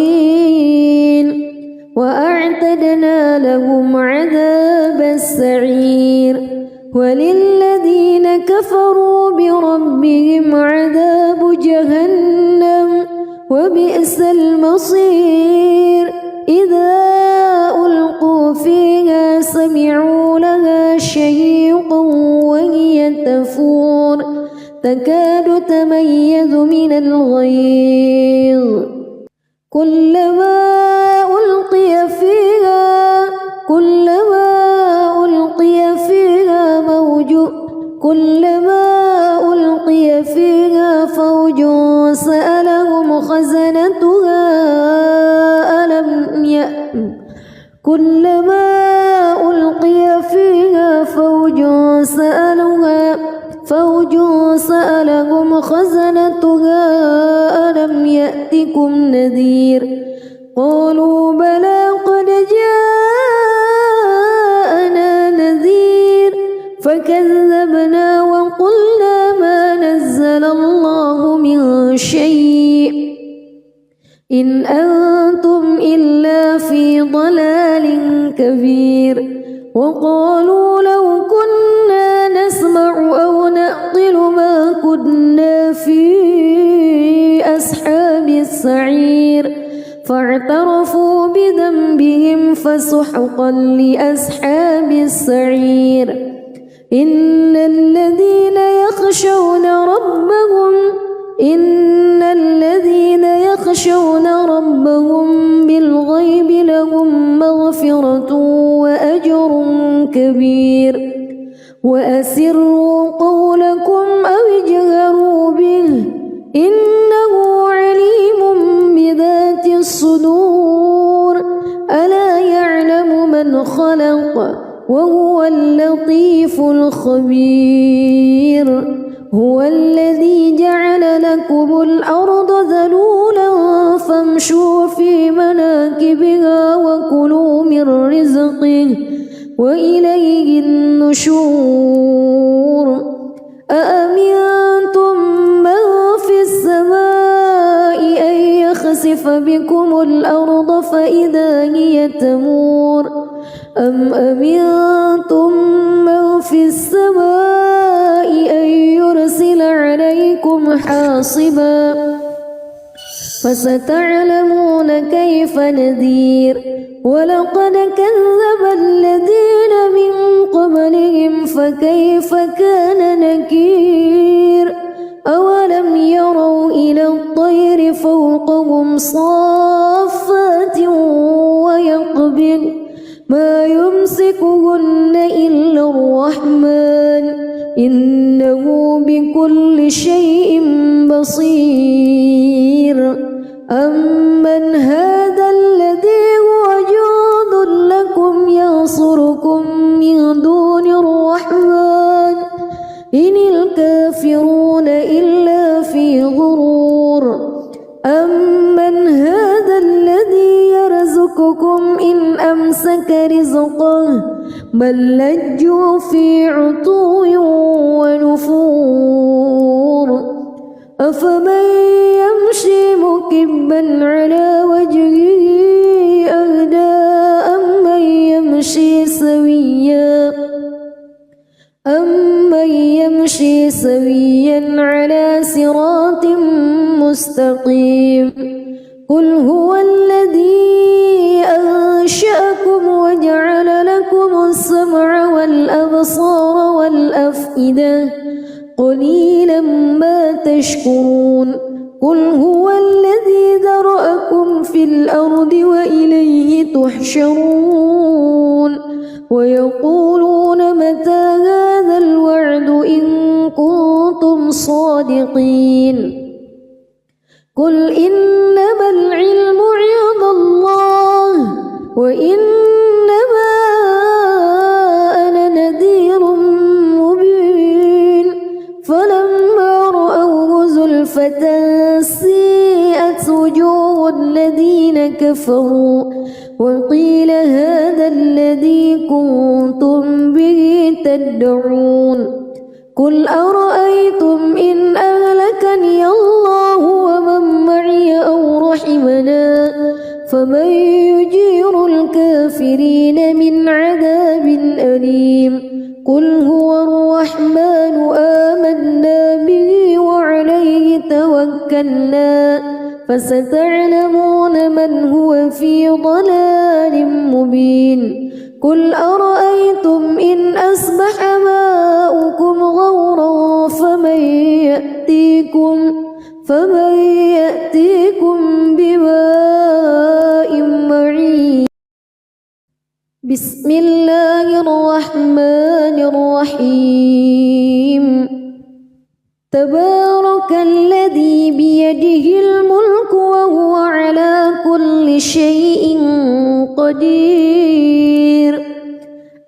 وأعتدنا لهم عذاب السعير وللذين كفروا بربهم عذاب جهنم وبئس المصير إذا ألقوا فيها سمعوا لها شهيقا وهي تفور تكاد تميز من الغيظ كلما ألقي فيها فوج سألهم خزنتها ألم يأتكم نذير قالوا بلى قد جاءنا نذير فكذبنا وقلنا ما نزل الله من شيء إن أنتم إلا في ضلال كبير وقالوا لو كنا نسمع أو نعقل ما كنا في أصحاب السعير فاعترفوا بذنبهم فسحقا لأصحاب السعير إن الذين يخشون ربهم بالغيب لهم مغفرة وأجر كبير وأسروا قولكم أو اجهروا به إنه عليم بذات الصدور ألا يعلم من خلق وهو اللطيف الخبير هو الذي جعل لكم الأرض ذلولا فامشوا في مناكبها وكلوا من رزقه وإليه النشور أأمنتم من في السماء أن يخسف بكم الأرض فإذا هي تمور أم أمنتم من في السماء أن يرسل عليكم حاصبا فستعلمون كيف نذير ولقد كذب الذين من قبلهم فكيف كان نكير أولم يروا إلى الطير فوقهم صافات ويقبض ما يمسكهن إلا الرحمن إنه بكل شيء بصير أمن هذا الذي هو جند لكم ينصركم من دون الرحمن إن الكافرون إلا في غرور أمن هذا الذي يرزقكم إن أمسك رزقه بل لجوا في عتو ونفور أفمن يمشي مكبا على وجهه أهدى أمن يمشي سويا على صراط مستقيم قل هو الذي أنشأكم وجعل لكم السمع والأبصار والأفئدة قليلا ما تشكرون قل هو الذي ذرأكم في الأرض وإليه تحشرون ويقولون متى هذا الوعد إن كنتم صادقين قل إنما العلم عند الله وإنما أنا نذير مبين فلما رأوه زلفة سيئت وجوه الذين كفروا وقيل هذا الذي كنتم به تدعون قل أرأيتم إن أهلكني الله ومن معي أو رحمنا فمن يجير الكافرين من عذاب أليم قل هو الرحمن آمنا به وعليه توكلنا فستعلمون من هو في ضلال مبين قل أرأيتم إن أصبح ماؤكم غورا فمن بسم الله الرحمن الرحيم تبارك الذي بيده الملك وهو على كل شيء قدير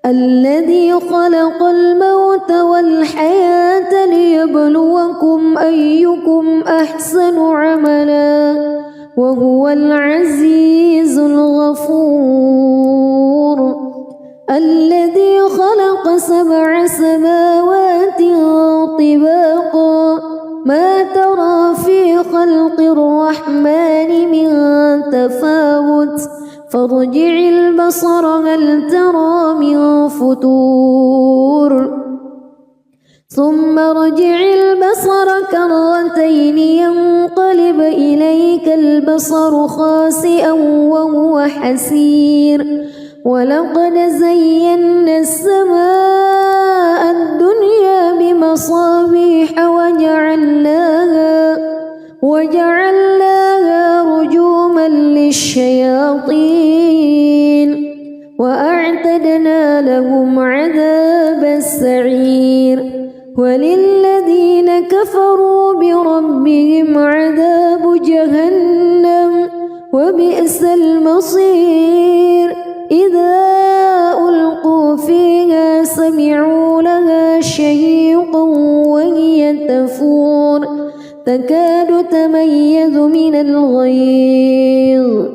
الذي خلق الموت والحياة ليبلوكم أيكم أحسن عملا وهو العزيز الغفور الذي خلق 7 سماوات طباقا ما ترى في خلق الرحمن من تفاوت فارجع البصر هل ترى من فتور ثم ارجع البصر كرتين ينقلب إليك البصر خاسئا وهو حسير ولقد زينا السماء الدنيا بمصابيح وجعلناها رجوما للشياطين وأعتدنا لهم عذاب السعير وللذين كفروا بربهم عذاب جهنم وبئس المصير إذا ألقوا فيها سمعوا لها شهيقا وهي تفور تكاد تميز من الغيظ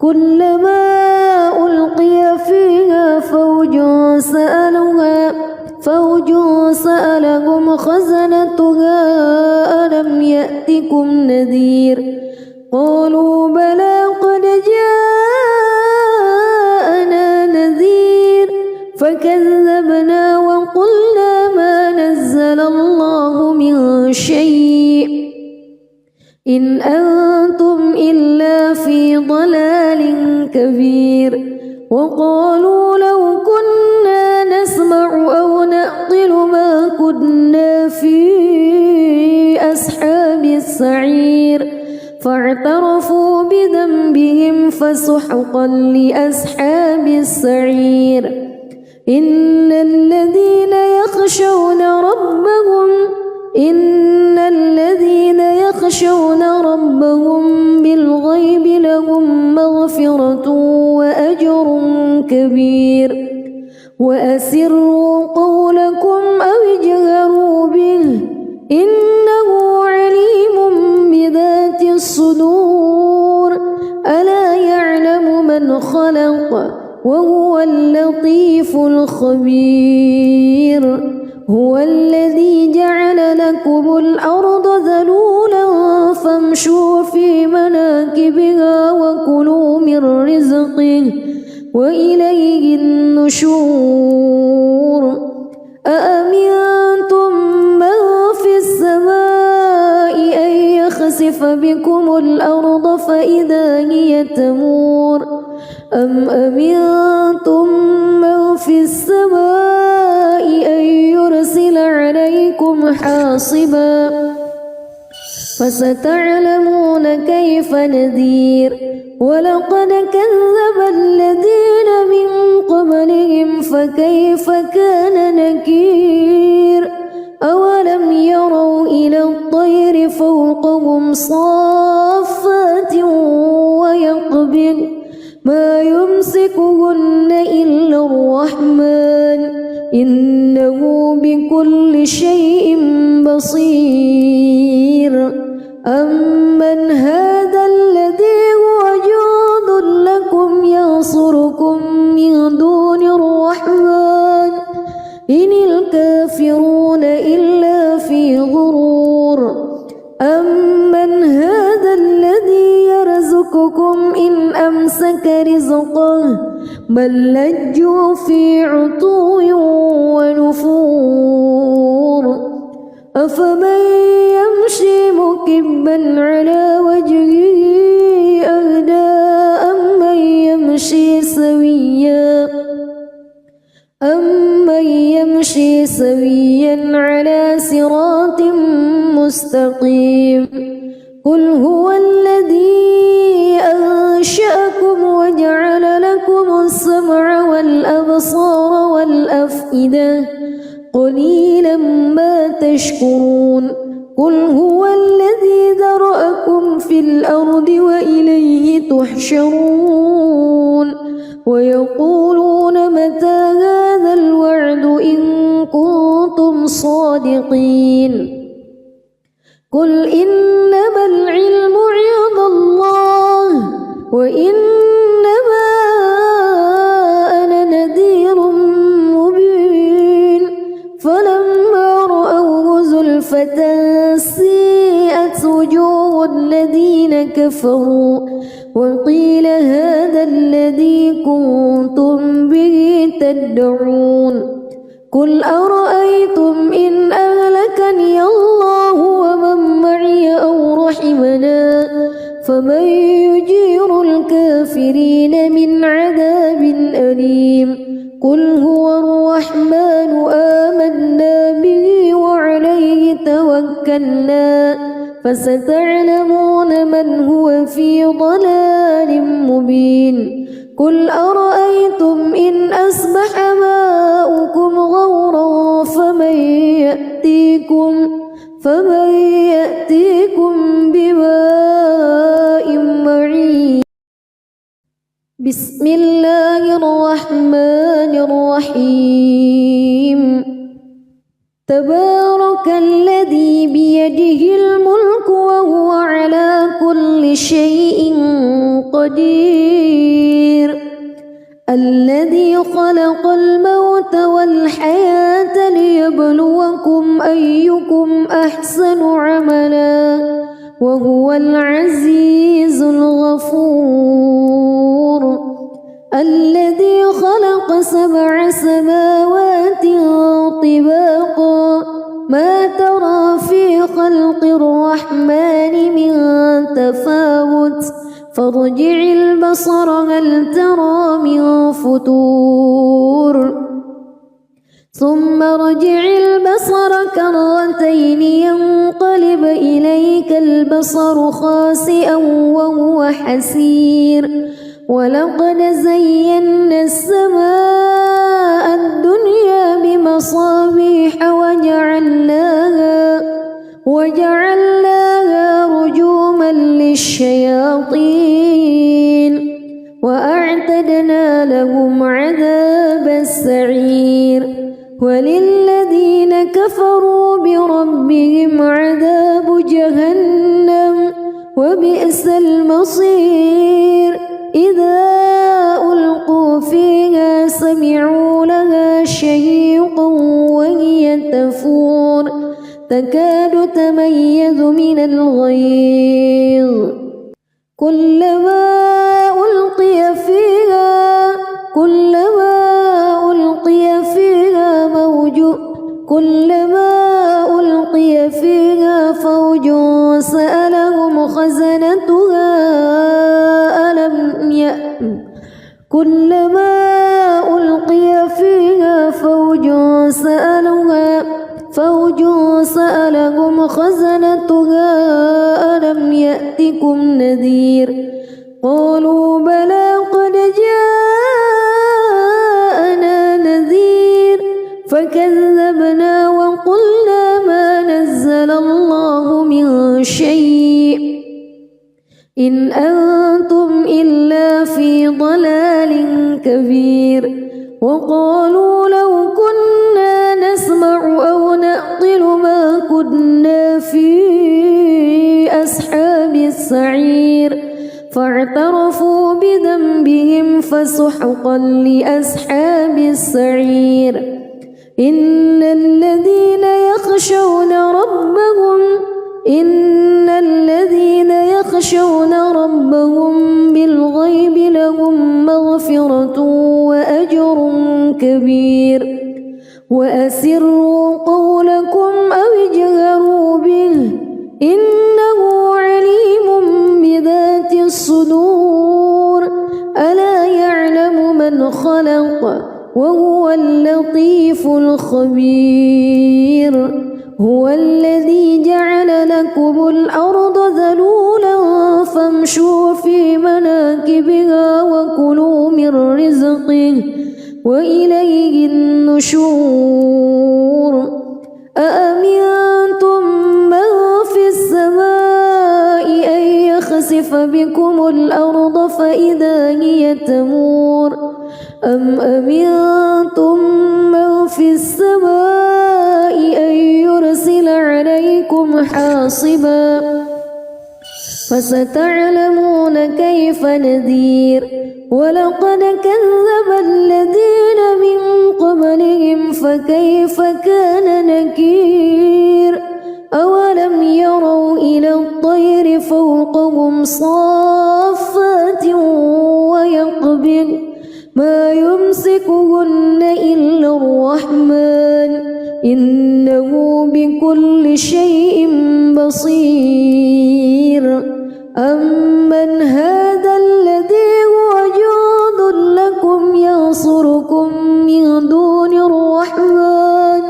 كلما ألقي فيها فوج سألهم خزنتها ألم يأتكم نذير قالوا بلى قد جاءنا نذير فكذبنا وقلنا ما نزل الله من شيء إن أنتم إلا في ضلال كبير وقالوا لو كنا نسمع أو نعقل ما كنا في أصحاب السعير فاعترفوا بذنبهم فسحقا لأصحاب السعير إن الذين يخشون ربهم بالغيب لهم مغفرة وأجر كبير وأسروا قولكم أو اجهروا به إنه عليم بذات الصدور ألا يعلم من خلق وهو اللطيف الخبير هو الذي جعل لكم الأرض ذلولا فامشوا في مناكبها وكلوا من رزقه وإليه النشور أأمنتم من في السماء أن يخسف بكم الأرض فإذا هي تمور أم أمنتم من في السماء أن يرسل عليكم حاصبا فستعلمون كيف نذير ولقد كذب الذين من قبلهم فكيف كان نكير أولم يروا إلى الطير فوقهم صافات ويقبض ما يمسكهن إلا الرحمن إنه بكل شيء بصير أمن هذا الذي هو جند لكم ينصركم من دون الرحمن إن الكافرون إلا في غرور أمن هذا الذي يرزقكم إن أمسك رزقه بل لجوا في عتو ونفور أفمن يمشي مكبا على وجهه أهدى يمشي سويا على صراط مستقيم قل هو الذي أنشأكم وجعل لكم السمع والأبصار والأفئدة قليلا ما تشكرون قل هو الذي ذرأكم في الأرض وإليه تحشرون ويقولون متى هذا الوعد إن كنتم صادقين قل إنما العلم عند الله وإنما أنا نذير مبين فلما رأوه زلفة سيئت وجوه الذين كفروا وقيل هذا الذي كنتم به تدعون قل أرأيتم إن أهلكني الله ومن معي أو رحمنا فمن يجير الكافرين من عذاب أليم قل هو الرحمن آمنا به وعليه توكلنا فستعلمون من هو في ضلال مبين قل أرأيتم إن أصبح ماؤكم غورا فمن يأتيكم بماء معين بسم الله الرحمن الرحيم تبارك الذي بيده الملك وهو على كل شيء قدير الذي خلق الموت والحياة ليبلوكم أيكم أحسن عملا وهو العزيز الغفور الذي خلق 7 سماوات طباقا ما ترى في خلق الرحمن من تفاوت فارجع البصر هل ترى من فتور ثم ارجع البصر كرتين ينقلب إليك البصر خاسئا وهو حسير ولقد زينا السماء الدنيا بمصابيح وجعلناها رجوما للشياطين وأعتدنا لهم عذاب السعير وللذين كفروا بربهم عذاب جهنم وبئس المصير إذا ألقوا فيها سمعوا لها شهيقا وهي تفور تكاد تميز من الغيظ كلما ألقي فيها فوج سألهم خزنتها ألم يأتكم نذير قالوا بلى قد جاءنا نذير فكذبنا وقلنا ما نزل الله من شيء إن أنتم إلا في ضلال كبير وقالوا لو كنا نسمع أو نعقل ما كنا في أصحاب السعير فاعترفوا بذنبهم فسحقا لأصحاب السعير إن الذين يخشون ربهم بالغيب لهم مغفرة وأجر كبير وأسروا قولكم أو اجهروا به إنه عليم بذات الصدور ألا يعلم من خلق وهو اللطيف اللطيف الخبير هو الذي جعل لكم الأرض ذلولا فامشوا في مناكبها وكلوا من رزقه وإليه النشور أأمنتم من في السماء أن يخسف بكم الأرض فإذا هي تمور أم أمنتم من في السماء أن يرسل عليكم حاصبا فستعلمون كيف نذير ولقد كذب الذين من قبلهم فكيف كان نكير أولم يروا إلى الطير فوقهم صافات ويقبض ما يمسكهن إلا الرحمن إنه بكل شيء بصير أمن هذا الذي هو جند لكم ينصركم من دون الرحمن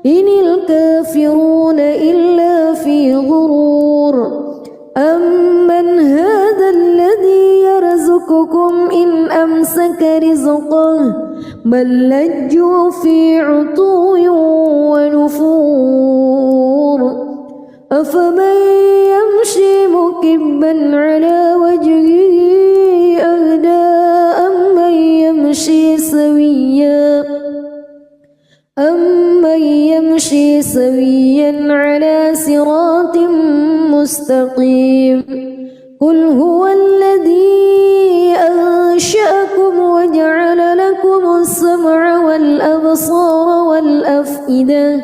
إن الكافرون إلا في غرور أمن هذا الذي يرزقكم إن أمسك رزقه بل لجوا في عتو ونفور أفمن يمشي مكبا على وجهه أهدى أمن يمشي سويا على صراط مستقيم قل هو الذي أنشأكم وجعل لكم السمع والأبصار والأفئدة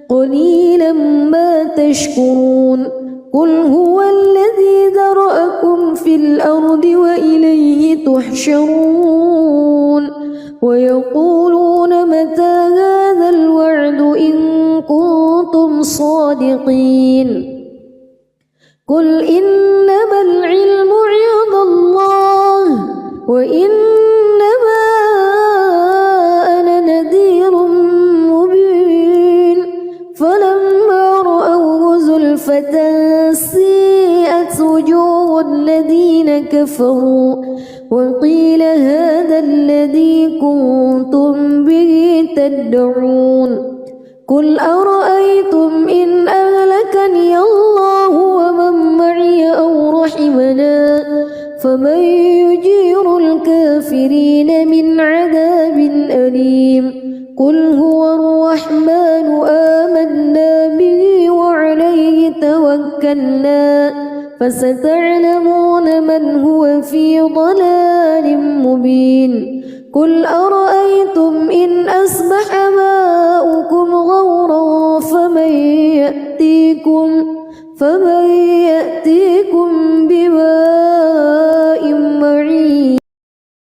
قليلا ما تشكرون قل هو الذي ذرأكم في الأرض وإليه تحشرون ويقولون متى هذا الوعد إن كنتم صادقين قل إنما العلم عند الله وإنما أنا نذير مبين فلما رأوه زلفة سيئت وجوه الذين كفروا وقيل هذا الذي كنتم به تدعون قل أرأيتم إن أهلكني الله ومن معي أو رحمنا فمن يجير الكافرين من عذاب أليم قل هو الرحمن آمنا به وعليه توكلنا فستعلمون من هو في ضلال مبين قل أرأيتم إن أصبح ماؤكم غورا فمن يأتيكم